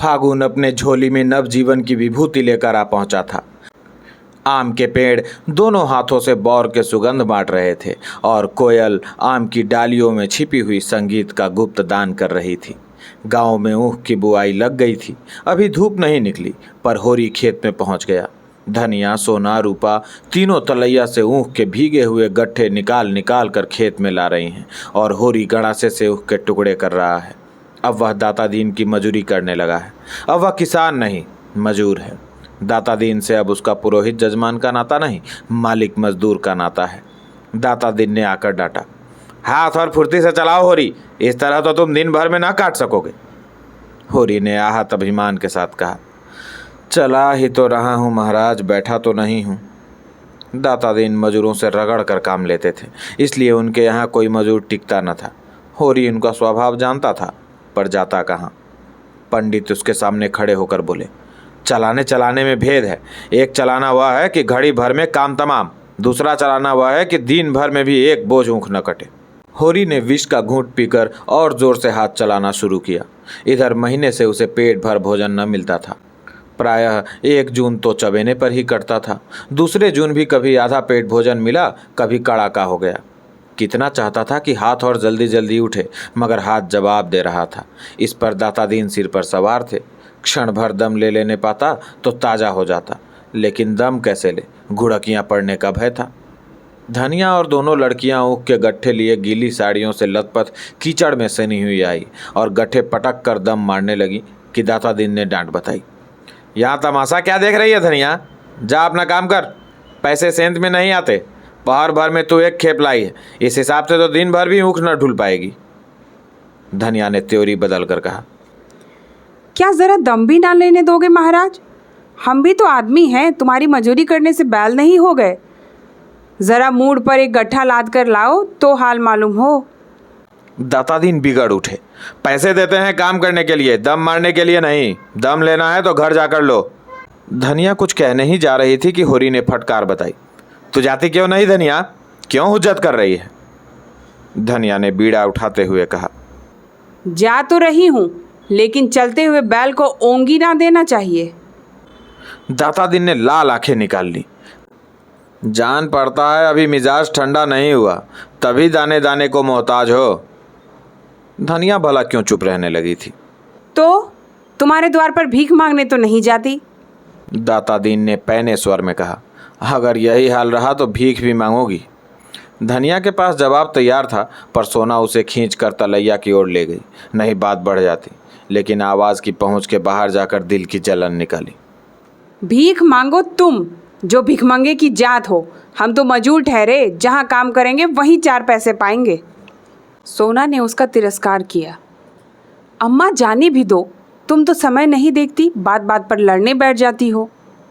फागुन अपने झोली में नवजीवन की विभूति लेकर आ पहुंचा था। आम के पेड़ दोनों हाथों से बौर के सुगंध बांट रहे थे और कोयल आम की डालियों में छिपी हुई संगीत का गुप्त दान कर रही थी। गांव में ऊख की बुआई लग गई थी। अभी धूप नहीं निकली, पर होरी खेत में पहुंच गया। धनिया, सोना, रूपा तीनों तलैया से ऊख के भीगे हुए गट्ठे निकाल निकाल कर खेत में ला रही हैं और होरी गड़ासे से ऊख के टुकड़े कर रहा है। अब वह दाता दीन की मजूरी करने लगा है। अब वह किसान नहीं, मजूर है। दाता दीन से अब उसका पुरोहित जजमान का नाता नहीं, मालिक मजदूर का नाता है। दाता दीन ने आकर डांटा, हाथ और फुर्ती से चलाओ होरी, इस तरह तो तुम दिन भर में ना काट सकोगे। होरी ने आहत अभिमान के साथ कहा, चला ही तो रहा हूँ महाराज, बैठा तो नहीं हूँ। दाता दीन मजूरों से रगड़ कर काम लेते थे, इसलिए उनके यहाँ कोई मजूर टिकता न था। होरी उनका स्वभाव जानता था, पर जाता कहाँ। पंडित उसके सामने खड़े होकर बोले, चलाने चलाने में भेद है। एक चलाना वह है कि घड़ी भर में काम तमाम, दूसरा चलाना वह है कि दिन भर में भी एक बोझ ऊँख न कटे। होरी ने विष का घूंट पीकर और जोर से हाथ चलाना शुरू किया। इधर महीने से उसे पेट भर भोजन न मिलता था। प्रायः 1 जून तो चबेने पर ही कटता था। दूसरे जून भी कभी आधा पेट भोजन मिला, कभी कड़ाका हो गया। कितना चाहता था कि हाथ और जल्दी जल्दी उठे, मगर हाथ जवाब दे रहा था। इस पर दाता दीन सिर पर सवार थे। क्षण भर दम ले लेने पाता तो ताज़ा हो जाता, लेकिन दम कैसे ले, घुड़कियाँ पड़ने का भय था। धनिया और दोनों लड़कियां ऊख के गट्ठे लिए गीली साड़ियों से लथपथ कीचड़ में सनी हुई आई और गट्ठे पटक कर दम मारने लगी कि दाता दीन ने डांट बताई, यहाँ तमाशा क्या देख रही है धनिया, जा अपना काम कर, पैसे सेंध में नहीं आते। पहर भर में तू एक खेप लाई है, इस हिसाब से तो दिन भर भी ऊख न ढूल पाएगी। धनिया ने त्योरी बदल कर कहा, क्या जरा दम भी ना लेने दोगे महाराज? हम भी तो आदमी हैं, तुम्हारी मजूरी करने से बैल नहीं हो गए। जरा मूड पर एक गट्ठा लाद कर लाओ तो हाल मालूम हो। दाता दीन बिगड़ उठे, पैसे देते हैं काम करने के लिए, दम मारने के लिए नहीं। दम लेना है तो घर जाकर लो। धनिया कुछ कहने ही जा रही थी कि होरी ने फटकार बताई, तू जाती क्यों नहीं धनिया, क्यों हुज्जत कर रही है? धनिया ने बीड़ा उठाते हुए कहा, जा तो रही हूँ, लेकिन चलते हुए बैल को ओंगी ना देना चाहिए। दाता दीन ने लाल आंखें निकाल ली। जान पड़ता है अभी मिजाज ठंडा नहीं हुआ, तभी दाने दाने को मोहताज हो। धनिया भला क्यों चुप रहने लगी थी। तो तुम्हारे द्वार पर भीख मांगने तो नहीं जाती? दाता दीन ने पैने स्वर में कहा, अगर यही हाल रहा तो भीख भी मांगोगी। धनिया के पास जवाब तैयार था, पर सोना उसे खींच कर तलैया की ओर ले गई। नहीं बात बढ़ जाती, लेकिन आवाज़ की पहुँच के बाहर जाकर दिल की जलन निकाली। भीख मांगो तुम, जो भिखमंगे की जात हो। हम तो मजूर ठहरे, जहाँ काम करेंगे वहीं 4 पैसे पाएंगे। सोना ने उसका तिरस्कार किया। अम्मा जाने भी दो, तुम तो समय नहीं देखती, बात बात पर लड़ने बैठ जाती हो।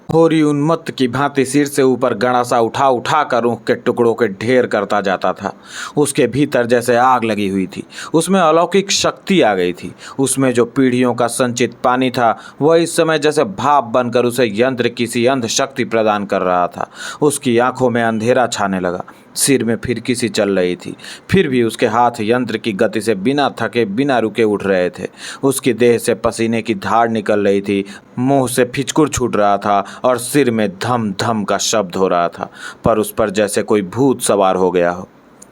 होरी उन्मत्त की भांति सिर से ऊपर गड़ासा उठा उठा कर ऊँख के टुकड़ों के ढेर करता जाता था। उसके भीतर जैसे आग लगी हुई थी, उसमें अलौकिक शक्ति आ गई थी। उसमें जो पीढ़ियों का संचित पानी था, वह इस समय जैसे भाप बनकर उसे यंत्र किसी अंध शक्ति प्रदान कर रहा था। उसकी आंखों में अंधेरा छाने लगा, सिर में फिरकी सी चल रही थी, फिर भी उसके हाथ यंत्र की गति से बिना थके बिना रुके उठ रहे थे। उसकी देह से पसीने की धार निकल रही थी, मुंह से फिचकुर छूट रहा था और सिर में धम धम का शब्द हो रहा था, पर उस पर जैसे कोई भूत सवार हो गया हो।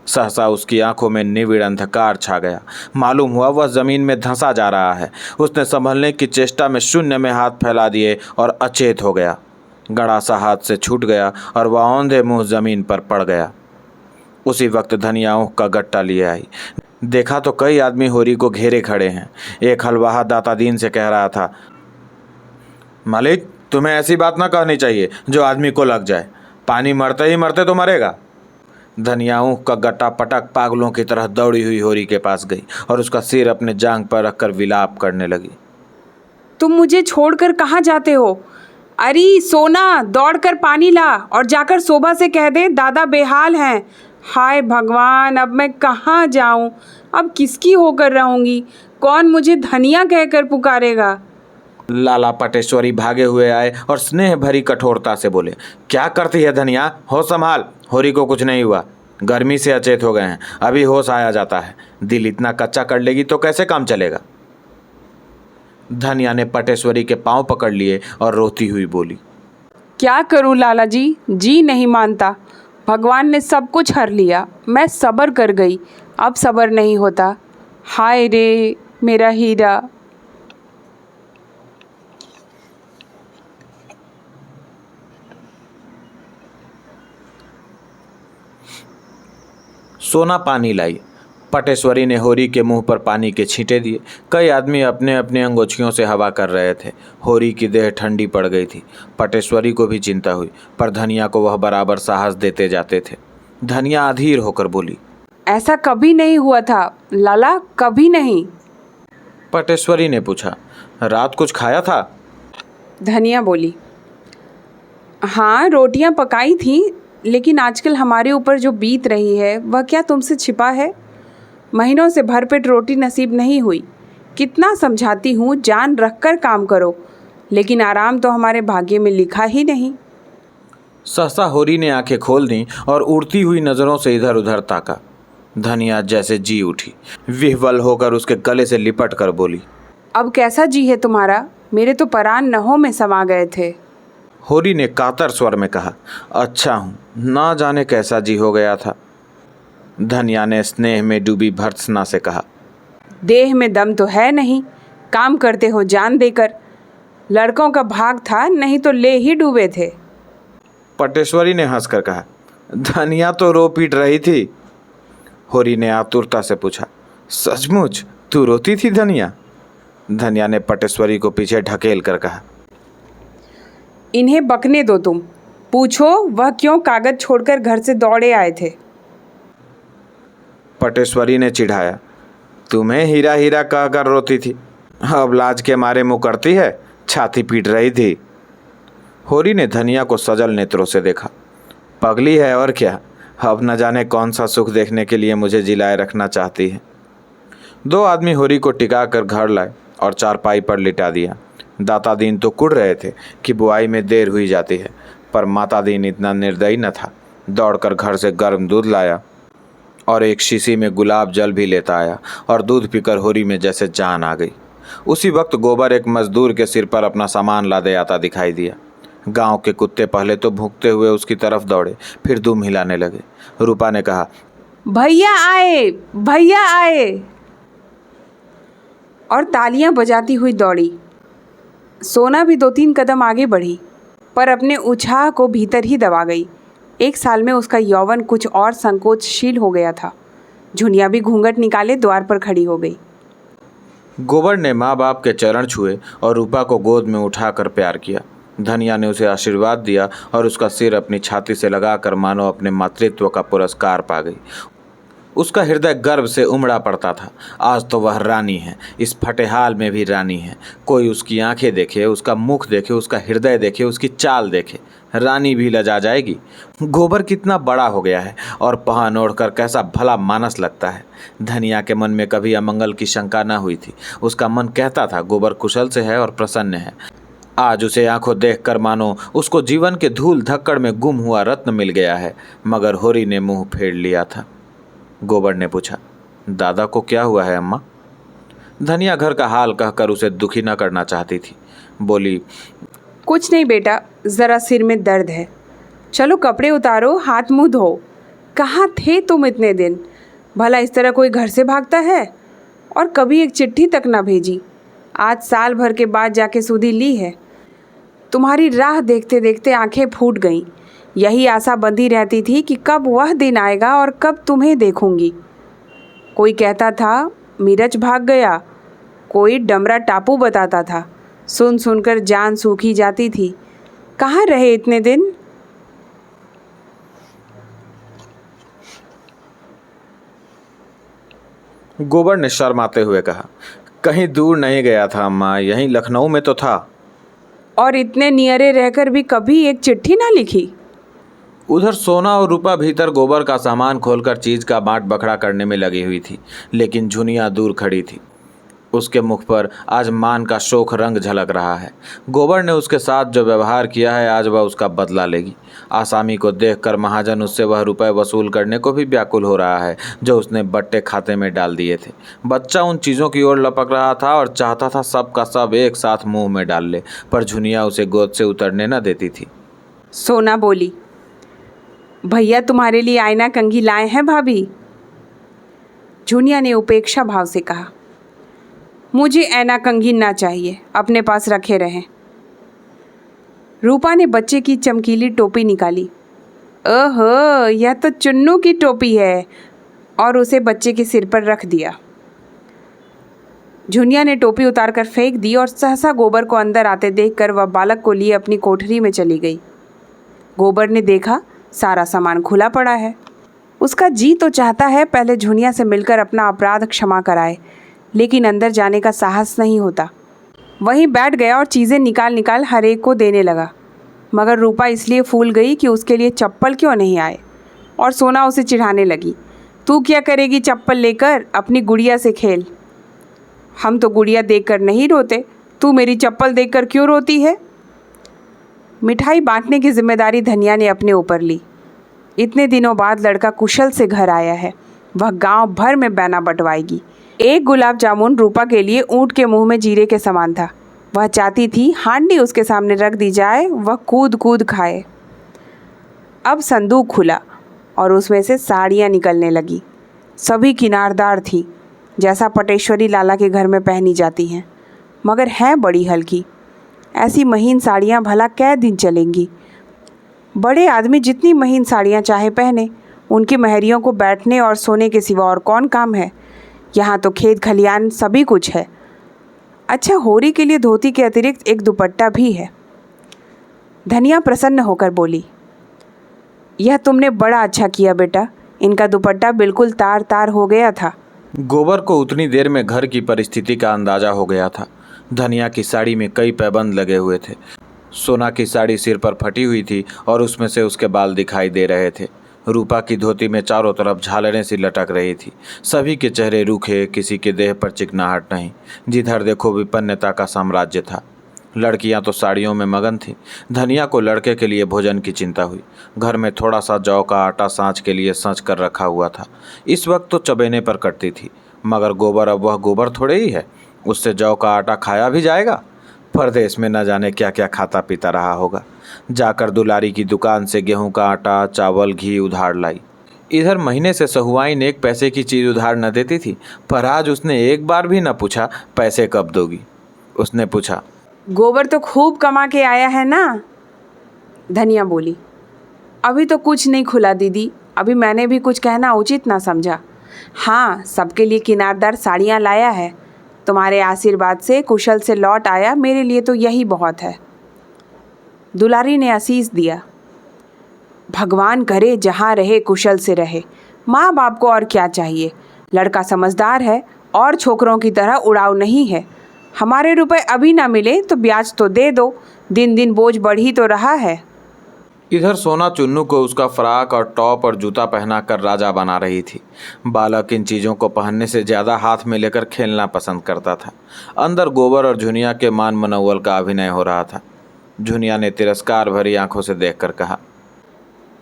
सहसा उसकी आंखों में निविड़ अंधकार छा गया। मालूम हुआ वह जमीन में धंसा जा रहा है। उसने संभलने की चेष्टा में शून्य में हाथ फैला दिए और अचेत हो गया। गड़ासा हाथ से छूट गया और वह औंधे मुंह जमीन पर पड़ गया। उसी वक्त धनिया ऊँख का गट्टा लिए आई। देखा तो कई आदमी होरी को घेरे खड़े हैं। एक हलवाहा दाता दीन से कह रहा था, मालिक तुम्हें ऐसी बात ना कहनी चाहिए जो आदमी को लग जाए, पानी मरते ही मरते तो मरेगा। धनिया ऊँख का गट्टा पटक पागलों की तरह दौड़ी हुई होरी के पास गई और उसका सिर अपने जांघ पर रखकर विलाप करने लगी। तुम मुझे छोड़कर कहाँ जाते हो? अरे सोना, दौड़कर पानी ला और जाकर शोभा से कह दे दादा बेहाल हैं। हाय भगवान, अब मैं कहाँ जाऊँ? अब किसकी होकर रहूँगी? कौन मुझे धनिया कहकर पुकारेगा? लाला पटेश्वरी भागे हुए आए और स्नेह भरी कठोरता से बोले, क्या करती है धनिया, हो संभाल, होरी को कुछ नहीं हुआ, गर्मी से अचेत हो गए हैं, अभी होश आया जाता है। दिल इतना कच्चा कर लेगी तो कैसे काम चलेगा। धनिया ने पटेश्वरी के पांव पकड़ लिए और रोती हुई बोली, क्या करूं लाला जी नहीं मानता। भगवान ने सब कुछ हर लिया, मैं सब्र कर गई, अब सब्र नहीं होता। हाय रे मेरा हीरा। सोना पानी लाई। पटेश्वरी ने होरी के मुंह पर पानी के छींटे दिए। कई आदमी अपने अपने अंगोछियों से हवा कर रहे थे। होरी की देह ठंडी पड़ गई थी। पटेश्वरी को भी चिंता हुई, पर धनिया को वह बराबर साहस देते जाते थे। धनिया अधीर होकर बोली, ऐसा कभी नहीं हुआ था लाला, कभी नहीं। पटेश्वरी ने पूछा, रात कुछ खाया था? धनिया बोली, हाँ रोटियां पकाई थी, लेकिन आजकल हमारे ऊपर जो बीत रही है वह क्या तुमसे छिपा है। महीनों से भरपेट रोटी नसीब नहीं हुई। कितना समझाती हूँ जान रख कर काम करो, लेकिन आराम तो हमारे भाग्य में लिखा ही नहीं। सहसा होरी ने आंखें खोल दी और उड़ती हुई नजरों से इधर उधर ताका। धनिया जैसे जी उठी, विह्वल होकर उसके गले से लिपट कर बोली, अब कैसा जी है तुम्हारा, मेरे तो परान नहों में समा गए थे। होरी ने कातर स्वर में कहा, अच्छा हूँ, ना जाने कैसा जी हो गया था। धनिया ने स्नेह में डूबी भर्त्सना से कहा, देह में दम तो है नहीं, काम करते हो जान देकर। लड़कों का भाग था, नहीं तो ले ही डूबे थे। पटेश्वरी ने हंसकर कहा, धनिया तो रो पीट रही थी। होरी ने आतुरता से पूछा, सचमुच तू रोती थी धनिया? धनिया ने पटेश्वरी को पीछे ढकेल कर कहा, इन्हें बकने दो, तुम पूछो वह क्यों कागज छोड़कर घर से दौड़े आए थे। पटेश्वरी ने चिढ़ाया, तुम्हें हीरा हीरा कहकर रोती थी, अब लाज के मारे मुँह करती है, छाती पीट रही थी। होरी ने धनिया को सजल नेत्रों से देखा, पगली है और क्या, अब न जाने कौन सा सुख देखने के लिए मुझे जिलाए रखना चाहती है। दो आदमी होरी को टिका कर घर लाए और चारपाई पर लिटा दिया। दाता दीन तो कुढ़ रहे थे कि बुआई में देर हुई जाती है, पर माता दीन इतना निर्दयी न था। दौड़कर घर से गर्म दूध लाया और एक शीशी में गुलाब जल भी लेता आया, और दूध पीकर होरी में जैसे जान आ गई। उसी वक्त गोबर एक मजदूर के सिर पर अपना सामान लादे आता दिखाई दिया। गांव के कुत्ते पहले तो भूखते हुए उसकी तरफ दौड़े, फिर दुम हिलाने लगे। रूपा ने कहा, भैया आए, भैया आए, और तालियां बजाती हुई दौड़ी। सोना भी 2-3 कदम आगे बढ़ी, पर अपने उत्साह को भीतर ही दबा गई। 1 साल में उसका यौवन कुछ और संकोचशील हो गया था। झुनिया भी घूंघट निकाले द्वार पर खड़ी हो गई। गोबर ने माँ बाप के चरण छुए और रूपा को गोद में उठाकर प्यार किया। धनिया ने उसे आशीर्वाद दिया और उसका सिर अपनी छाती से लगाकर मानो अपने मातृत्व का पुरस्कार पा गई। उसका हृदय गर्व से उमड़ा पड़ता था। आज तो वह रानी है, इस फटेहाल में भी रानी है। कोई उसकी आंखें देखे, उसका मुख देखे, उसका हृदय देखे, उसकी चाल देखे, रानी भी लजा जाएगी। गोबर कितना बड़ा हो गया है और पहन ओढ़कर कैसा भला मानस लगता है। धनिया के मन में कभी अमंगल की शंका न हुई थी। उसका मन कहता था गोबर कुशल से है और प्रसन्न है। आज उसे आंखों देखकर मानो उसको जीवन के धूल धक्कड़ में गुम हुआ रत्न मिल गया है। मगर होरी ने मुंह फेर लिया था। गोबर ने पूछा, दादा को क्या हुआ है अम्मा? धनिया घर का हाल कहकर उसे दुखी न करना चाहती थी। बोली, कुछ नहीं बेटा, ज़रा सिर में दर्द है। चलो कपड़े उतारो, हाथ मुंह धो। कहाँ थे तुम इतने दिन? भला इस तरह कोई घर से भागता है? और कभी एक चिट्ठी तक ना भेजी। आज साल भर के बाद जाके सुधी ली है। तुम्हारी राह देखते देखते आंखें फूट गईं। यही आशा बंधी रहती थी कि कब वह दिन आएगा और कब तुम्हें देखूंगी। कोई कहता था मीरज भाग गया, कोई डमरा टापू बताता था। सुन सुनकर जान सूखी जाती थी। कहाँ रहे इतने दिन? गोबर ने शर्माते हुए कहा, कहीं दूर नहीं गया था अम्मा, यहीं लखनऊ में तो था। और इतने नियरे रहकर भी कभी एक चिट्ठी ना लिखी? उधर सोना और रूपा भीतर गोबर का सामान खोलकर चीज का बांट बखड़ा करने में लगी हुई थी, लेकिन झुनिया दूर खड़ी थी। उसके मुख पर आज मान का शोक रंग झलक रहा है। गोबर ने उसके साथ जो व्यवहार किया है आज वह उसका बदला लेगी। आसामी को देखकर महाजन उससे वह रुपए वसूल करने को भी व्याकुल हो रहा है जो उसने बट्टे खाते में डाल दिए थे। बच्चा उन चीज़ों की ओर लपक रहा था और चाहता था सब का सब एक साथ मुंह में डाल ले, पर झुनिया उसे गोद से उतरने न देती थी। सोना बोली, भैया तुम्हारे लिए आईना कंघी लाए हैं भाभी। झुनिया ने उपेक्षा भाव से कहा, मुझे ऐना कंघी ना चाहिए, अपने पास रखे रहें। रूपा ने बच्चे की चमकीली टोपी निकाली। ओहो, यह तो चुन्नू की टोपी है, और उसे बच्चे के सिर पर रख दिया। झुनिया ने टोपी उतारकर फेंक दी और सहसा गोबर को अंदर आते देखकर वह बालक को लिए अपनी कोठरी में चली गई। गोबर ने देखा सारा सामान खुला पड़ा है। उसका जी तो चाहता है पहले झुनिया से मिलकर अपना अपराध क्षमा कराए, लेकिन अंदर जाने का साहस नहीं होता। वहीं बैठ गया और चीज़ें निकाल निकाल हर एक को देने लगा। मगर रूपा इसलिए फूल गई कि उसके लिए चप्पल क्यों नहीं आए, और सोना उसे चिढ़ाने लगी, तू क्या करेगी चप्पल लेकर, अपनी गुड़िया से खेल। हम तो गुड़िया देखकर नहीं रोते, तू मेरी चप्पल देखकर क्यों रोती है। मिठाई बांटने की जिम्मेदारी धनिया ने अपने ऊपर ली। इतने दिनों बाद लड़का कुशल से घर आया है, वह गांव भर में बैना बंटवाएगी। एक गुलाब जामुन रूपा के लिए ऊंट के मुंह में जीरे के समान था। वह चाहती थी हांडी उसके सामने रख दी जाए, वह कूद कूद खाए। अब संदूक खुला और उसमें से साड़ियाँ निकलने लगी। सभी किनारदार थी, जैसा पटेश्वरी लाला के घर में पहनी जाती हैं, मगर हैं बड़ी हल्की। ऐसी महीन साड़ियाँ भला कै दिन चलेंगी। बड़े आदमी जितनी महीन साड़ियाँ चाहे पहने, उनकी महरियों को बैठने और सोने के सिवा और कौन काम है। यहाँ तो खेत खलियान सभी कुछ है। अच्छा, होरी के लिए धोती के अतिरिक्त एक दुपट्टा भी है। धनिया प्रसन्न होकर बोली, यह तुमने बड़ा अच्छा किया बेटा, इनका दुपट्टा बिल्कुल तार तार हो गया था। गोबर को उतनी देर में घर की परिस्थिति का अंदाजा हो गया था। धनिया की साड़ी में कई पैबंद लगे हुए थे। सोना की साड़ी सिर पर फटी हुई थी और उसमें से उसके बाल दिखाई दे रहे थे। रूपा की धोती में चारों तरफ झालरें सी लटक रही थी। सभी के चेहरे रूखे, किसी के देह पर चिकनाहट नहीं। जिधर देखो विपन्नता का साम्राज्य था। लड़कियां तो साड़ियों में मगन थीं। धनिया को लड़के के लिए भोजन की चिंता हुई। घर में थोड़ा सा जौ का आटा सांच के लिए सच कर रखा हुआ था। इस वक्त तो चबेने पर कटती थी, मगर गोबर अब वह गोबर थोड़े ही है, उससे जौ का आटा खाया भी जाएगा। परदेश में न जाने क्या क्या खाता पीता रहा होगा। जाकर दुलारी की दुकान से गेहूं का आटा, चावल, घी उधार लाई। इधर महीने से सहुआइन एक पैसे की चीज़ उधार न देती थी, पर आज उसने एक बार भी न पूछा पैसे कब दोगी। उसने पूछा, गोबर तो खूब कमा के आया है ना। धनिया बोली, अभी तो कुछ नहीं खुला दीदी, अभी मैंने भी कुछ कहना उचित ना समझा। हाँ, सबके लिए किनारदार साड़ियाँ लाया है। तुम्हारे आशीर्वाद से कुशल से लौट आया, मेरे लिए तो यही बहुत है। दुलारी ने आशीष दिया, भगवान करे जहाँ रहे कुशल से रहे। माँ बाप को और क्या चाहिए। लड़का समझदार है और छोकरों की तरह उड़ाव नहीं है। हमारे रुपए अभी ना मिले तो ब्याज तो दे दो, दिन दिन बोझ बढ़ ही तो रहा है। इधर सोना चुन्नू को उसका फ्राक और टॉप और जूता पहना कर राजा बना रही थी। बालक इन चीज़ों को पहनने से ज़्यादा हाथ में लेकर खेलना पसंद करता था। अंदर गोबर और झुनिया के मान मनोवल का अभिनय हो रहा था। झुनिया ने तिरस्कार भरी आंखों से देखकर कहा,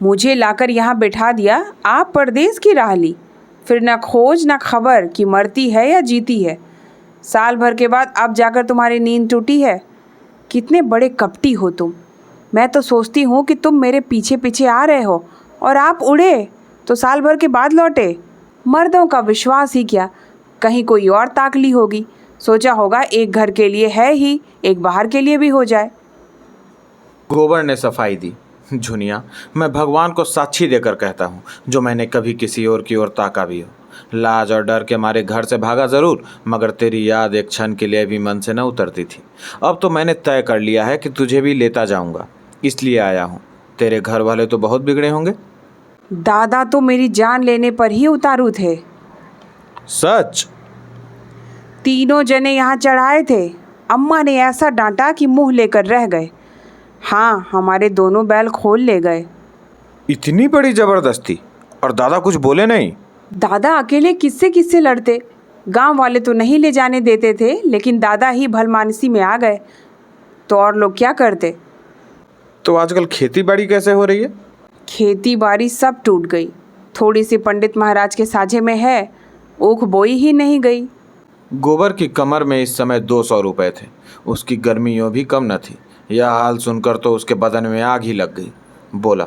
मुझे लाकर यहाँ बिठा दिया, आप परदेश की राह ली, फिर न खोज न खबर कि मरती है या जीती है। साल भर के बाद अब जाकर तुम्हारी नींद टूटी है। कितने बड़े कपटी हो तुम। मैं तो सोचती हूँ कि तुम मेरे पीछे पीछे आ रहे हो और आप उड़े तो साल भर के बाद लौटे। मर्दों का विश्वास ही क्या, कहीं कोई और ताक ली होगी, सोचा होगा एक घर के लिए है ही, एक बाहर के लिए भी हो जाए। गोबर ने सफाई दी, झुनिया, मैं भगवान को साक्षी देकर कहता हूँ, जो मैंने कभी किसी और की ओर ताका भी हो। लाज और डर के मारे घर से भागा ज़रूर, मगर तेरी याद एक क्षण के लिए भी मन से न उतरती थी। अब तो मैंने तय कर लिया है कि तुझे भी लेता जाऊँगा, इसलिए आया हूँ। तेरे घर वाले तो बहुत बिगड़े होंगे। दादा तो मेरी जान लेने पर ही उतारू थे। सच? तीनों जने यहाँ चढ़ाए थे। अम्मा ने ऐसा डांटा कि मुंह लेकर रह गए। हाँ, हमारे दोनों बैल खोल ले गए। इतनी बड़ी जबरदस्ती, और दादा कुछ बोले नहीं? दादा अकेले किससे किससे लड़ते, गांव वाले तो नहीं ले जाने देते थे, लेकिन दादा ही भलमानसी में आ गए तो और लोग क्या करते। तो आजकल खेती बाड़ी कैसे हो रही है? खेती बाड़ी सब टूट गई। थोड़ी सी पंडित महाराज के साझे में है, ऊख बोई ही नहीं गई। गोबर की कमर में इस समय 200 रुपए थे। उसकी गर्मी यूँ भी कम न थी। यह हाल सुनकर तो उसके बदन में आग ही लग गई। बोला,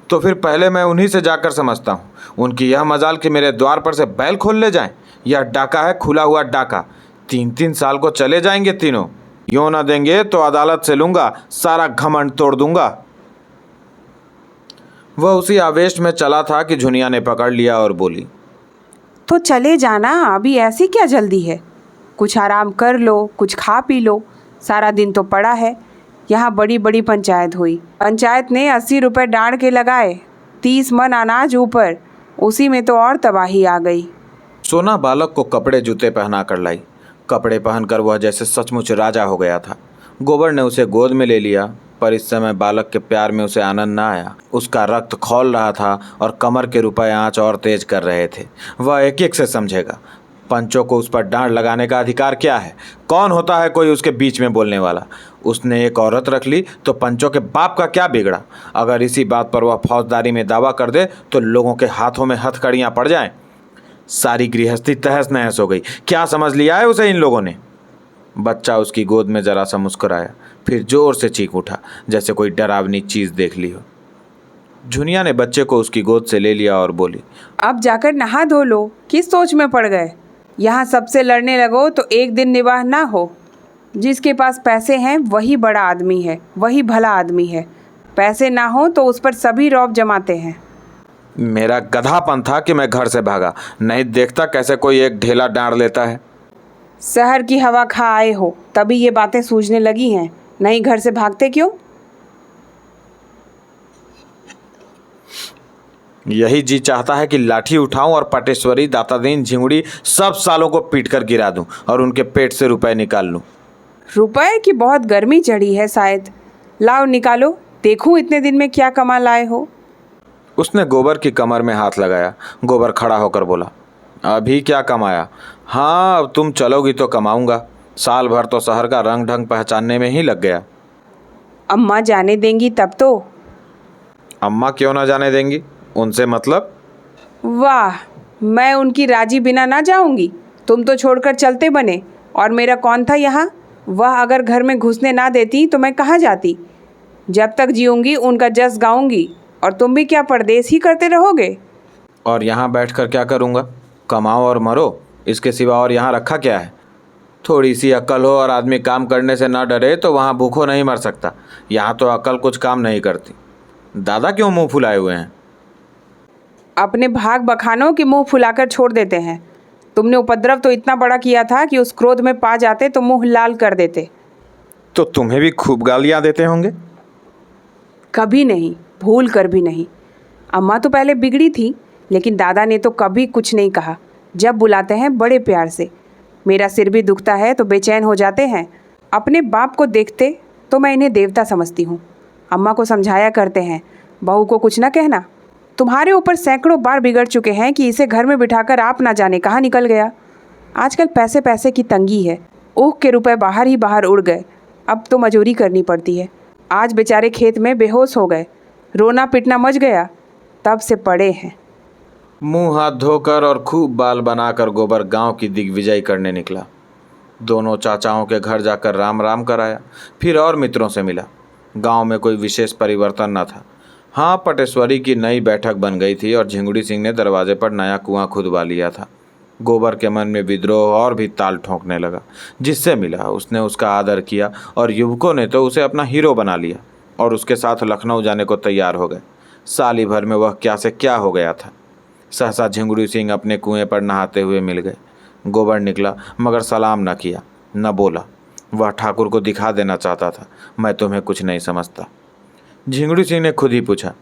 तो फिर पहले मैं उन्हीं से जाकर समझता हूँ। उनकी यह मजाल कि मेरे द्वार पर से बैल खोल ले जाएं। यह डाका है, खुला हुआ डाका। 3-3 साल को चले जाएंगे तीनों। यूँ ना देंगे तो अदालत से लूँगा, सारा घमंड तोड़ दूंगा। वह उसी आवेश में चला था कि झुनिया ने पकड़ लिया और बोली, तो चले जाना, अभी ऐसी क्या जल्दी है। कुछ आराम कर लो, कुछ खा पी लो। सारा दिन तो पड़ा है। यहाँ बड़ी बड़ी पंचायत हुई। पंचायत ने 80 रुपये डाँड़ के लगाए, 30 मन अनाज ऊपर। उसी में तो और तबाही आ गई। सोना बालक को कपड़े जूते पहना कर लाई। कपड़े पहनकर वह जैसे सचमुच राजा हो गया था। गोबर ने उसे गोद में ले लिया, पर इस समय बालक के प्यार में उसे आनंद न आया। उसका रक्त खौल रहा था और कमर के रुपए आँच और तेज कर रहे थे। वह एक एक से समझेगा। पंचों को उस पर डांड लगाने का अधिकार क्या है? कौन होता है कोई उसके बीच में बोलने वाला? उसने एक औरत रख ली तो पंचों के बाप का क्या बिगड़ा? अगर इसी बात पर वह फौजदारी में दावा कर दे तो लोगों के हाथों में हथकड़ियाँ पड़ जाएं। सारी गृहस्थी तहस नहस हो गई। क्या समझ लिया है उसे इन लोगों ने? बच्चा उसकी गोद में जरा सा मुस्कुराया, फिर जोर से चीख उठा जैसे कोई डरावनी चीज देख ली हो। झुनिया ने बच्चे को उसकी गोद से ले लिया और बोली, अब जाकर नहा धो लो। किस सोच में पड़ गए? यहाँ सबसे लड़ने लगो तो एक दिन निवाह ना हो। जिसके पास पैसे हैं वही बड़ा आदमी है, वही भला आदमी है। पैसे ना हो तो उस पर सभी रौब जमाते हैं। मेरा गधापन था कि मैं घर से भागा। नहीं देखता कैसे कोई एक ढेला डांड लेता है। शहर की हवा खा आए हो तभी ये बातें सूझने लगी हैं, नहीं घर से भागते क्यों? यही जी चाहता है कि लाठी उठाऊं और पटेश्वरी, दातादीन, झिंगुड़ी सब सालों को पीट कर गिरा दूं और उनके पेट से रुपए निकाल लूं। रुपए की बहुत गर्मी चढ़ी है शायद। लाओ निकालो, देखूं इतने दिन में क्या कमा लाए हो। उसने गोबर की कमर में हाथ लगाया। गोबर खड़ा होकर बोला, अभी क्या कमाया? हाँ, अब तुम चलोगी तो कमाऊंगा। साल भर तो शहर का रंग ढंग पहचानने में ही लग गया। अम्मा जाने देंगी तब तो। अम्मा क्यों ना जाने देंगी? उनसे मतलब? वाह, मैं उनकी राजी बिना ना जाऊंगी। तुम तो छोड़कर चलते बने, और मेरा कौन था यहाँ? वह अगर घर में घुसने ना देती तो मैं कहाँ जाती? जब तक जीऊंगी उनका जस गाऊंगी, और तुम भी क्या परदेश ही करते रहोगे? और यहाँ बैठकर क्या करूँगा? कमाओ और मरो, इसके सिवा और यहाँ रखा क्या है? थोड़ी सी अक्ल हो और आदमी काम करने से ना डरे तो वहाँ भूखों नहीं मर सकता। यहाँ तो अक्ल कुछ काम नहीं करती। दादा क्यों मुंह फुलाए हुए हैं? अपने भाग बखानों के मुंह फुलाकर छोड़ देते हैं। तुमने उपद्रव तो इतना बड़ा किया था कि उस क्रोध में पा जाते तो मुंह लाल कर देते। तो तुम्हें भी खूब गालियाँ देते होंगे? कभी नहीं, भूल कर भी नहीं। अम्मा तो पहले बिगड़ी थी, लेकिन दादा ने तो कभी कुछ नहीं कहा। जब बुलाते हैं बड़े प्यार से। मेरा सिर भी दुखता है तो बेचैन हो जाते हैं। अपने बाप को देखते तो मैं इन्हें देवता समझती हूँ। अम्मा को समझाया करते हैं, बहू को कुछ ना कहना। तुम्हारे ऊपर सैकड़ों बार बिगड़ चुके हैं कि इसे घर में बिठाकर आप ना जाने कहाँ निकल गया। आजकल पैसे पैसे की तंगी है। ऊख के रुपए बाहर ही बाहर उड़ गए। अब तो मजूरी करनी पड़ती है। आज बेचारे खेत में बेहोश हो गए, रोना पिटना मच गया, तब से पड़े हैं। मुंह हाथ धोकर और खूब बाल बनाकर गोबर गांव की दिग्विजय करने निकला। दोनों चाचाओं के घर जाकर राम राम कराया, फिर और मित्रों से मिला। गांव में कोई विशेष परिवर्तन न था। हाँ, पटेश्वरी की नई बैठक बन गई थी और झिंगुड़ी सिंह ने दरवाजे पर नया कुआं खुदवा लिया था। गोबर के मन में विद्रोह और भी ताल ठोंकने लगा। जिससे मिला उसने उसका आदर किया और युवकों ने तो उसे अपना हीरो बना लिया और उसके साथ लखनऊ जाने को तैयार हो गए। साली भर में वह क्या से क्या हो गया था। सहसा झिंगुड़ी सिंह अपने कुएं पर नहाते हुए मिल गए। गोबर निकला मगर सलाम न किया, न बोला। वह ठाकुर को दिखा देना चाहता था, मैं तुम्हें कुछ नहीं समझता। झिंगुड़ी सिंह ने खुद ही पूछा,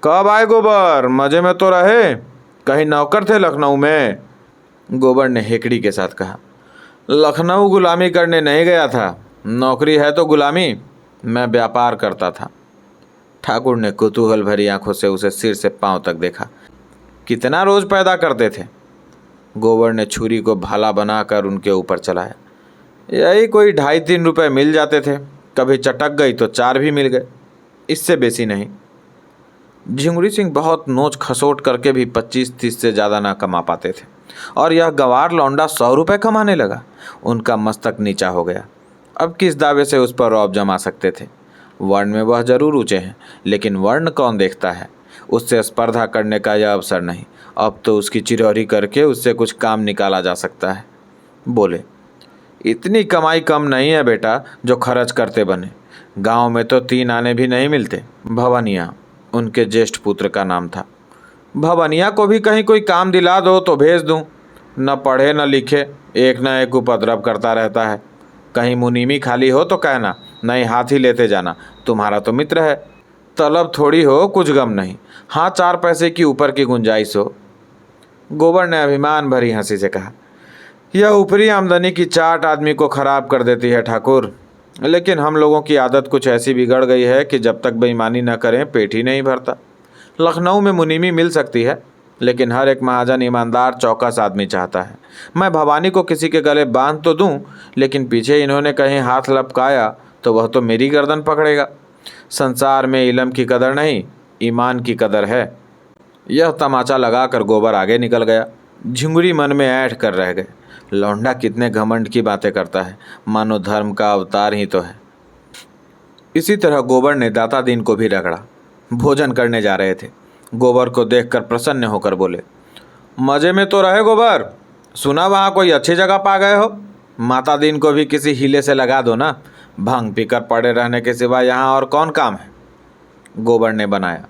कब आए गोबर? मजे में तो रहे? कहीं नौकर थे लखनऊ में? गोबर ने हेकड़ी के साथ कहा, लखनऊ गुलामी करने नहीं गया था। नौकरी है तो गुलामी? मैं व्यापार करता था। ठाकुर ने कुतूहल भरी आंखों से उसे सिर से पांव तक देखा। कितना रोज पैदा करते थे? गोबर ने छुरी को भाला बनाकर उनके ऊपर चलाया। यही कोई 2.5-3 रुपये मिल जाते थे, कभी चटक गई तो 4 भी मिल गए, इससे बेसी नहीं। झिंगुरी सिंह बहुत नोच खसोट करके भी 25-30 से ज़्यादा ना कमा पाते थे, और यह गंवार लौंडा 100 रुपये कमाने लगा। उनका मस्तक नीचा हो गया। अब किस दावे से उस पर रौब जमा सकते थे? वर्ण में वह जरूर ऊँचे हैं, लेकिन वर्ण कौन देखता है? उससे स्पर्धा करने का यह अवसर नहीं। अब तो उसकी चिरौरी करके उससे कुछ काम निकाला जा सकता है। बोले, इतनी कमाई कम नहीं है बेटा जो खर्च करते बने। गांव में तो 3 आने भी नहीं मिलते। भवनिया उनके ज्येष्ठ पुत्र का नाम था। भवनिया को भी कहीं कोई काम दिला दो तो भेज दूं। न पढ़े न लिखे, एक न एक उपद्रव करता रहता है। कहीं मुनीमी खाली हो तो कहना, नहीं हाथ ही लेते जाना, तुम्हारा तो मित्र है। तलब थोड़ी हो, कुछ गम नहीं। हाँ, 4 पैसे की ऊपर की गुंजाइश हो। गोबर ने अभिमान भरी हंसी से कहा, यह ऊपरी आमदनी की चाट आदमी को खराब कर देती है ठाकुर। लेकिन हम लोगों की आदत कुछ ऐसी बिगड़ गई है कि जब तक बेईमानी न करें पेट ही नहीं भरता। लखनऊ में मुनीमी मिल सकती है, लेकिन हर एक महाजन ईमानदार चौकस आदमी चाहता है। मैं भवानी को किसी के गले बांध तो दूं, लेकिन पीछे इन्होंने कहीं हाथ लपकाया तो वह तो मेरी गर्दन पकड़ेगा। संसार में इल्म की कदर नहीं, ईमान की कदर है। यह तमाचा लगाकर गोबर आगे निकल गया। झिंगुरी मन में ऐंठ कर रह गए। लौंडा कितने घमंड की बातें करता है, मानो धर्म का अवतार ही तो है। इसी तरह गोबर ने दाता दीन को भी रगड़ा। भोजन करने जा रहे थे। गोबर को देखकर प्रसन्न होकर बोले, मजे में तो रहे गोबर। सुना वहाँ कोई अच्छी जगह पा गए हो। माता दीन को भी किसी हीले से लगा दो ना। भांग पीकर पड़े रहने के सिवा यहाँ और कौन काम है। गोबर ने बनाया,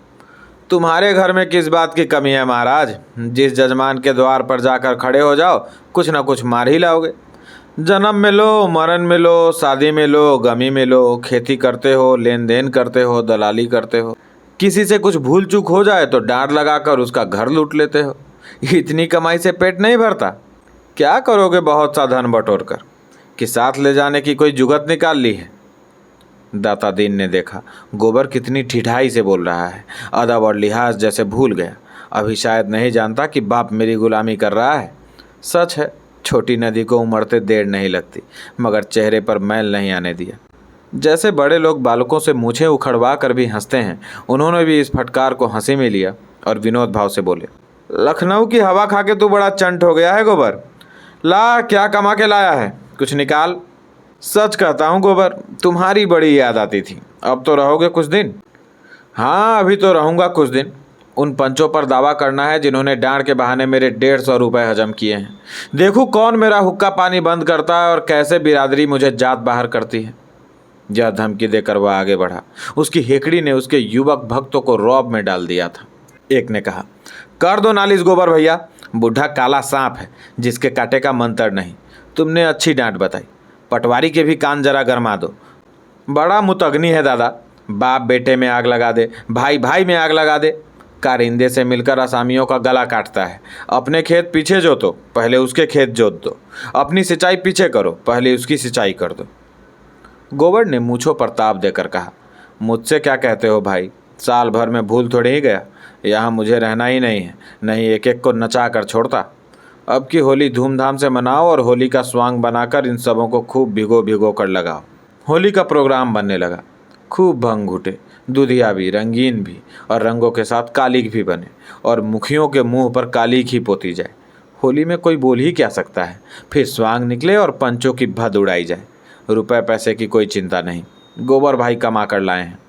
तुम्हारे घर में किस बात की कमी है महाराज। जिस जजमान के द्वार पर जाकर खड़े हो जाओ कुछ न कुछ मार ही लाओगे। जन्म में लो, मरण में लो, शादी में लो, गमी में लो, खेती करते हो, लेन देन करते हो, दलाली करते हो। किसी से कुछ भूल चूक हो जाए तो डांट लगाकर उसका घर लूट लेते हो। इतनी कमाई से पेट नहीं भरता। क्या करोगे बहुत सा धन बटोर कर, कि साथ ले जाने की कोई जुगत निकाल ली है। दाता दीन ने देखा गोबर कितनी ठिठाई से बोल रहा है। अदब और लिहाज जैसे भूल गया। अभी शायद नहीं जानता कि बाप मेरी गुलामी कर रहा है। सच है, छोटी नदी को उमड़ते देर नहीं लगती, मगर चेहरे पर मैल नहीं आने दिया। जैसे बड़े लोग बालकों से मूछें उखड़वा कर भी हंसते हैं, उन्होंने भी इस फटकार को हंसी में लिया और विनोद भाव से बोले, लखनऊ की हवा खा के तू बड़ा चंट हो गया है गोबर। ला, क्या कमा के लाया है, कुछ निकाल। सच कहता हूँ गोबर, तुम्हारी बड़ी याद आती थी। अब तो रहोगे कुछ दिन। हाँ, अभी तो रहूँगा कुछ दिन। उन पंचों पर दावा करना है जिन्होंने डांड के बहाने मेरे 150 रुपये हजम किए हैं। देखूँ कौन मेरा हुक्का पानी बंद करता है और कैसे बिरादरी मुझे जात बाहर करती है। यह धमकी देकर वह आगे बढ़ा। उसकी हेकड़ी ने उसके युवक भक्तों को रौब में डाल दिया था। एक ने कहा, कर दो नालिश गोबर भैया, बूढ़ा काला सांप है जिसके काटे का मंतर नहीं। तुमने अच्छी डांट बताई। पटवारी के भी कान जरा गरमा दो। बड़ा मुतगनी है दादा। बाप बेटे में आग लगा दे, भाई भाई में आग लगा दे। कारिंदे से मिलकर असामियों का गला काटता है। अपने खेत पीछे जोतो, पहले उसके खेत जोत दो। अपनी सिंचाई पीछे करो, पहले उसकी सिंचाई कर दो। गोबर ने मूँछों पर ताप देकर कहा, मुझसे क्या कहते हो भाई, साल भर में भूल थोड़ी ही गया। यहाँ मुझे रहना ही नहीं है, नहीं एक एक को नचा कर छोड़ता। अब की होली धूमधाम से मनाओ और होली का स्वांग बनाकर इन सबों को खूब भिगो भिगो कर लगाओ। होली का प्रोग्राम बनने लगा। खूब भंग घुटे, दूधिया भी, रंगीन भी, और रंगों के साथ कालीक भी बने, और मुखियों के मुंह पर कालीक ही पोती जाए। होली में कोई बोल ही क्या सकता है। फिर स्वांग निकले और पंचों की भद उड़ाई जाए। रुपए पैसे की कोई चिंता नहीं, गोबर भाई कमा कर लाए हैं।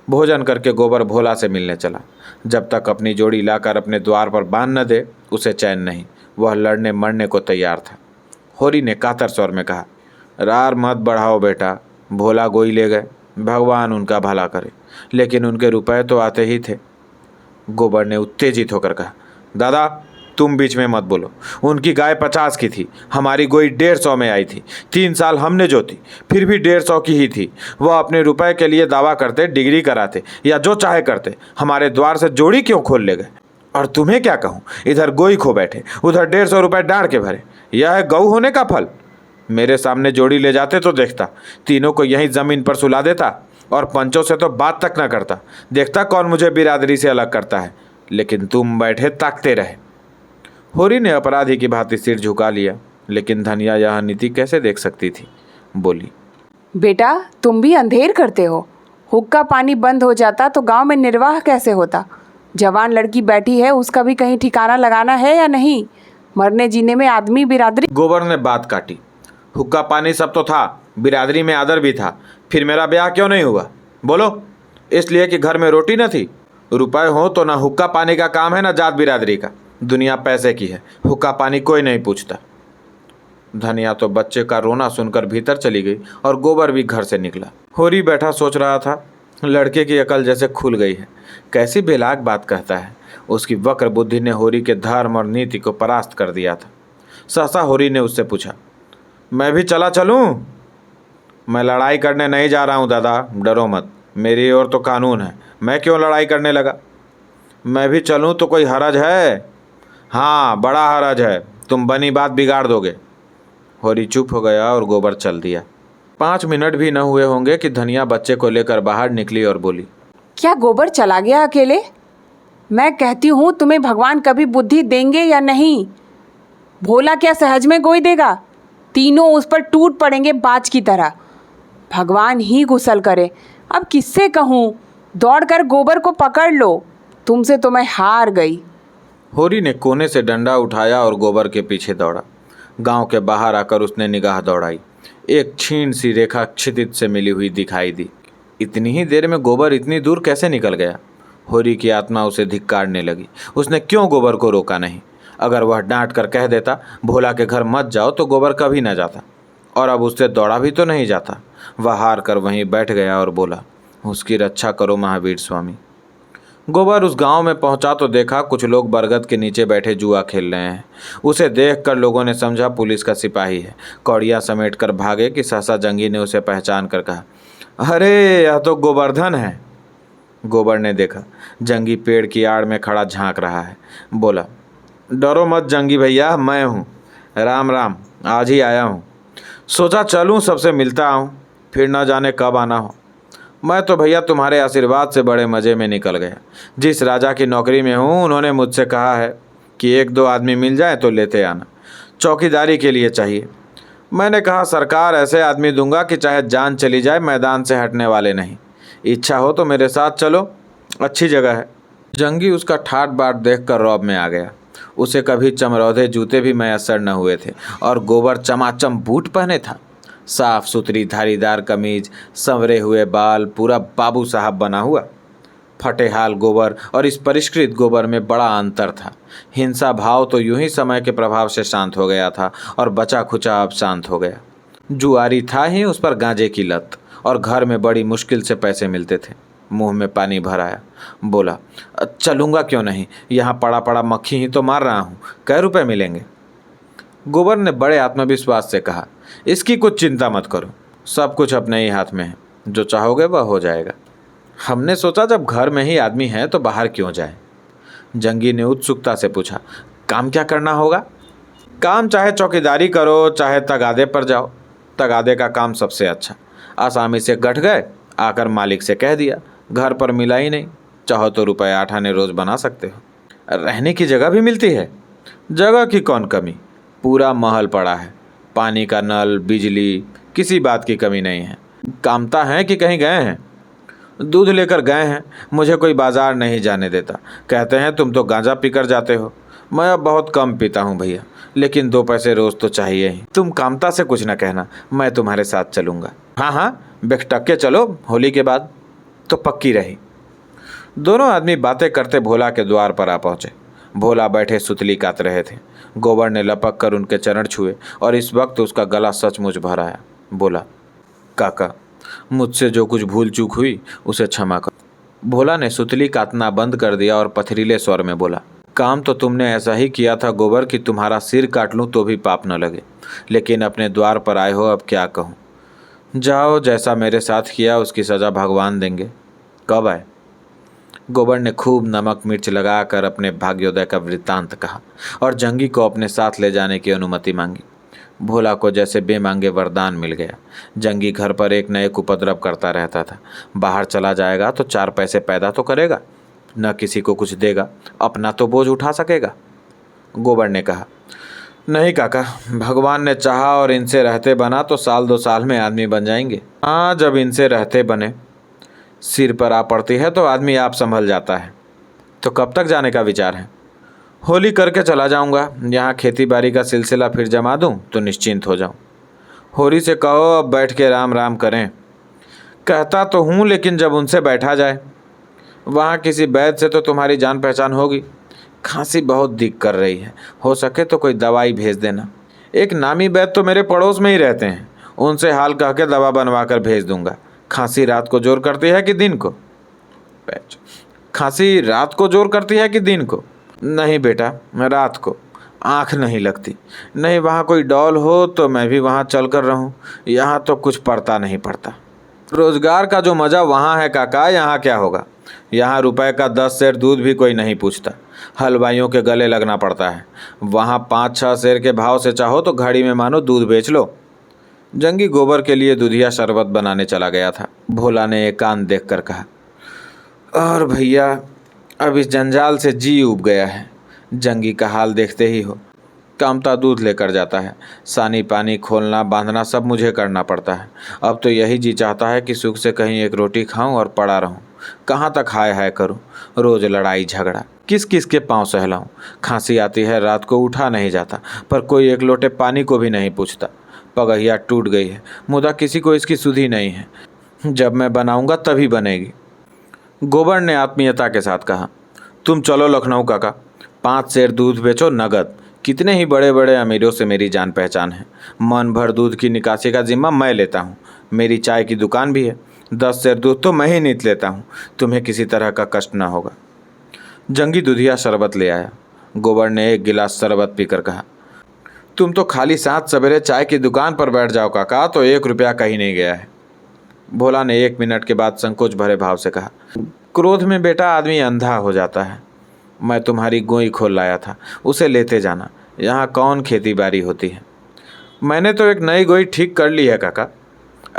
भोजन करके गोबर भोला से मिलने चला। जब तक अपनी जोड़ी लाकर अपने द्वार पर बांध न दे उसे चैन नहीं। वह लड़ने मरने को तैयार था। होरी ने कातर स्वर में कहा, रार मत बढ़ाओ बेटा, भोला गोई ले गए, भगवान उनका भला करे, लेकिन उनके रुपए तो आते ही थे। गोबर ने उत्तेजित होकर कहा, दादा तुम बीच में मत बोलो। उनकी गाय 50 की थी, हमारी गोई 150 में आई थी। 3 साल हमने जोती, फिर भी 150 की ही थी। वह अपने रुपए के लिए दावा करते, डिग्री कराते या जो चाहे करते, हमारे द्वार से जोड़ी क्यों खोल ले गए। और तुम्हें क्या कहूँ, इधर गोई खो बैठे, उधर 150 रुपये डांड के भरे। यह है गऊ होने का फल। मेरे सामने जोड़ी ले जाते तो देखता, तीनों को यहीं ज़मीन पर सुला देता और पंचों से तो बात तक ना करता। देखता कौन मुझे बिरादरी से अलग करता है। लेकिन तुम बैठे ताकते रहे। होरी ने अपराधी की भांति सिर झुका लिया, लेकिन धनिया यह नीति कैसे देख सकती थी। बोली, बेटा तुम भी अंधेर करते हो। हुक्का पानी बंद हो जाता तो गांव में निर्वाह कैसे होता। जवान लड़की बैठी है, उसका भी कहीं ठिकाना लगाना है या नहीं। मरने जीने में आदमी बिरादरी। गोबर ने बात काटी, हुक्का पानी सब तो था, बिरादरी में आदर भी था, फिर मेरा ब्याह क्यों नहीं हुआ? बोलो। इसलिए कि घर में रोटी न थी? रुपए हो तो ना हुक्का पानी का काम है ना जात बिरादरी का। दुनिया पैसे की है, हुक्का पानी कोई नहीं पूछता। धनिया तो बच्चे का रोना सुनकर भीतर चली गई और गोबर भी घर से निकला। होरी बैठा सोच रहा था, लड़के की अकल जैसे खुल गई है, कैसी बेलाग बात कहता है। उसकी वक्र बुद्धि ने होरी के धर्म और नीति को परास्त कर दिया था। सहसा होरी ने उससे पूछा, मैं भी चलूं? मैं लड़ाई करने नहीं जा रहा हूँ दादा, डरो मत, मेरी ओर तो कानून है, मैं क्यों लड़ाई करने लगा। मैं भी चलूँ तो कोई हरज है? हाँ, बड़ा हरज है, तुम बनी बात बिगाड़ दोगे। होरी चुप हो गया और गोबर चल दिया। 5 मिनट भी न हुए होंगे कि धनिया बच्चे को लेकर बाहर निकली और बोली, क्या गोबर चला गया अकेले? मैं कहती हूँ तुम्हें भगवान कभी बुद्धि देंगे या नहीं? भोला क्या सहज में गोई देगा? तीनों उस पर टूट पड़ेंगे बाज की तरह। भगवान ही गुसल करे। अब किससे कहूँ? दौड़कर गोबर को पकड़ लो, तुमसे तो मैं हार गई। होरी ने कोने से डंडा उठाया और गोबर के पीछे दौड़ा। गांव के बाहर आकर उसने निगाह दौड़ाई। एक क्षीण सी रेखा क्षितिज से मिली हुई दिखाई दी। इतनी ही देर में गोबर इतनी दूर कैसे निकल गया? होरी की आत्मा उसे धिक्कारने लगी। उसने क्यों गोबर को रोका नहीं? अगर वह डांट कर कह देता भोला के घर मत जाओ तो गोबर कभी न जाता, और अब उससे दौड़ा भी तो नहीं जाता। वह हार कर वहीं बैठ गया और बोला, उसकी रक्षा करो महावीर स्वामी। गोबर उस गांव में पहुंचा तो देखा कुछ लोग बरगद के नीचे बैठे जुआ खेल रहे हैं। उसे देखकर लोगों ने समझा पुलिस का सिपाही है। कौड़ियां समेट कर भागे कि सहसा जंगी ने उसे पहचान कर कहा, अरे यह तो गोवर्धन है। गोबर ने देखा जंगी पेड़ की आड़ में खड़ा झांक रहा है। बोला, डरो मत जंगी भैया, मैं हूँ। राम राम, आज ही आया हूँ। सोचा चलूँ सबसे मिलता आऊँ, फिर न जाने कब आना हो। मैं तो भैया तुम्हारे आशीर्वाद से बड़े मज़े में निकल गया। जिस राजा की नौकरी में हूँ उन्होंने मुझसे कहा है कि 1-2 आदमी मिल जाए तो लेते आना, चौकीदारी के लिए चाहिए। मैंने कहा सरकार ऐसे आदमी दूंगा कि चाहे जान चली जाए मैदान से हटने वाले नहीं। इच्छा हो तो मेरे साथ चलो, अच्छी जगह है। जंगी उसका ठाट बाट देख कर रौब में आ गया। उसे कभी चमरौधे जूते भी मैसर न हुए थे और गोबर चमाचम बूट पहने था। साफ सुथरी धारीदार कमीज, संवरे हुए बाल, पूरा बाबू साहब बना हुआ। फटे हाल गोबर और इस परिष्कृत गोबर में बड़ा अंतर था। हिंसा भाव तो यूं ही समय के प्रभाव से शांत हो गया था और बचा खुचा अब शांत हो गया। जुआरी था ही उस पर गांजे की लत, और घर में बड़ी मुश्किल से पैसे मिलते थे। मुंह में पानी भर आया। बोला, चलूँगा क्यों नहीं, यहाँ पड़ा पड़ा मक्खी ही तो मार रहा हूँ, कै रुपए मिलेंगे? गोबर ने बड़े आत्मविश्वास से कहा, इसकी कुछ चिंता मत करो, सब कुछ अपने ही हाथ में है, जो चाहोगे वह हो जाएगा। हमने सोचा जब घर में ही आदमी है तो बाहर क्यों जाए। जंगी ने उत्सुकता से पूछा, काम क्या करना होगा? काम चाहे चौकीदारी करो चाहे तगादे पर जाओ, तगादे का काम सबसे अच्छा। आसामी से गठ गए, आकर मालिक से कह दिया, घर पर मिला ही नहीं, चाहो तो रुपये 8 आने रोज बना सकते हो। रहने की जगह भी मिलती है? जगह की कौन कमी, पूरा महल पड़ा है, पानी का नल, बिजली, किसी बात की कमी नहीं है। कामता हैं कि कहीं गए हैं? दूध लेकर गए हैं, मुझे कोई बाजार नहीं जाने देता। कहते हैं तुम तो गांजा पीकर जाते हो। मैं अब बहुत कम पीता हूँ भैया, लेकिन 2 पैसे रोज तो चाहिए ही। तुम कामता से कुछ न कहना, मैं तुम्हारे साथ चलूँगा। हाँ हाँ, बेखटक के चलो, होली के बाद तो पक्की रही। दोनों आदमी बातें करते भोला के द्वार पर आ पहुँचे। भोला बैठे सुतली काट रहे थे। गोबर ने लपक कर उनके चरण छुए और इस वक्त उसका गला सचमुच भर आया। बोला, काका, मुझसे जो कुछ भूल चूक हुई उसे क्षमा कर। भोला ने सुतली काटना बंद कर दिया और पथरीले स्वर में बोला, काम तो तुमने ऐसा ही किया था गोबर कि तुम्हारा सिर काट लूँ तो भी पाप न लगे, लेकिन अपने द्वार पर आए हो, अब क्या कहूँ। जाओ, जैसा मेरे साथ किया उसकी सज़ा भगवान देंगे। कब आए? गोबर ने खूब नमक मिर्च लगाकर अपने भाग्योदय का वृत्तांत कहा और जंगी को अपने साथ ले जाने की अनुमति मांगी। भोला को जैसे बेमांगे वरदान मिल गया। जंगी घर पर एक न एक उपद्रव करता रहता था। बाहर चला जाएगा तो 4 पैसे पैदा तो करेगा, न किसी को कुछ देगा, अपना तो बोझ उठा सकेगा। गोबर ने कहा। नहीं काका, भगवान ने चाहा और इनसे रहते बना तो 1-2 साल में आदमी बन जाएंगे। हाँ, जब इनसे रहते बने सिर पर आ पड़ती है तो आदमी आप संभल जाता है। तो कब तक जाने का विचार है? होली करके चला जाऊंगा। यहाँ खेती बाड़ी का सिलसिला फिर जमा दूं तो निश्चिंत हो जाऊं। होरी से कहो अब बैठ के राम राम करें। कहता तो हूँ, लेकिन जब उनसे बैठा जाए। वहाँ किसी वैद्य से तो तुम्हारी जान पहचान होगी। खांसी बहुत दिक कर रही है, हो सके तो कोई दवाई भेज देना। एक नामी वैद्य तो मेरे पड़ोस में ही रहते हैं, उनसे हाल कह के दवा बनवा कर भेज दूंगा। खांसी रात को जोर करती है कि दिन को? खांसी रात को जोर करती है कि दिन को? नहीं बेटा, रात को। आँख नहीं लगती। नहीं वहाँ कोई डॉल हो तो मैं भी वहाँ चल कर रहूँ। यहाँ तो कुछ पड़ता नहीं पड़ता। रोजगार का जो मज़ा वहाँ है काका, यहाँ क्या होगा? यहाँ रुपए का 10 सेर दूध भी कोई नहीं पूछता, हलवाइयों के गले लगना पड़ता है। वहाँ 5-6 सेर के भाव से चाहो तो घड़ी में मानो दूध बेच लो। जंगी गोबर के लिए दूधिया शरबत बनाने चला गया था। भोला ने एकांत देख कर कहा, और भैया अब इस जंजाल से जी उब गया है। जंगी का हाल देखते ही हो। कामता दूध लेकर जाता है, सानी पानी खोलना बांधना सब मुझे करना पड़ता है। अब तो यही जी चाहता है कि सुख से कहीं एक रोटी खाऊं और पड़ा रहूं। कहाँ तक हाय हाय करूं? रोज लड़ाई झगड़ा, किस किस के पांव सहलाऊं। खांसी आती है, रात को उठा नहीं जाता, पर कोई एक लोटे पानी को भी नहीं पूछता। पगहिया टूट गई है, मुदा किसी को इसकी सुधि नहीं है। जब मैं बनाऊंगा तभी बनेगी। गोबर ने आत्मीयता के साथ कहा, तुम चलो लखनऊ काका, 5 सेर दूध बेचो नगद। कितने ही बड़े बड़े अमीरों से मेरी जान पहचान है। मन भर दूध की निकासी का जिम्मा मैं लेता हूँ। मेरी चाय की दुकान भी है। 10 सेर दूध तो मैं ही नीत लेता हूँ। तुम्हें किसी तरह का कष्ट ना होगा। जंगी दूधिया शरबत ले आया। गोबर ने एक गिलास शरबत पीकर कहा, तुम तो खाली 7 सवेरे चाय की दुकान पर बैठ जाओ काका तो 1 रुपया कहीं नहीं गया है। भोला ने 1 मिनट के बाद संकोच भरे भाव से कहा, क्रोध में बेटा आदमी अंधा हो जाता है। मैं तुम्हारी गोई खोल लाया था, उसे लेते जाना। यहाँ कौन खेती बाड़ी होती है? मैंने तो एक नई गोई ठीक कर ली है काका।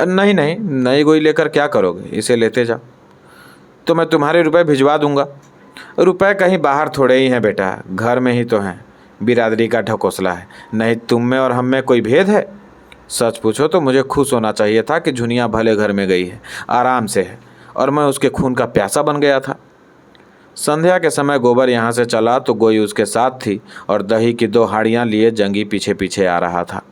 नहीं नहीं, नई गोई लेकर क्या करोगे? इसे लेते जाओ तो मैं तुम्हारे रुपए भिजवा दूंगा। रुपए कहीं बाहर थोड़े ही हैं बेटा, घर में ही तो हैं। बिरादरी का ढकोसला है, नहीं तुम में और हम में कोई भेद है? सच पूछो तो मुझे खुश होना चाहिए था कि झुनिया भले घर में गई है, आराम से है, और मैं उसके खून का प्यासा बन गया था। संध्या के समय गोबर यहाँ से चला तो गोई उसके साथ थी और दही की 2 हाड़ियाँ लिए जंगी पीछे पीछे आ रहा था।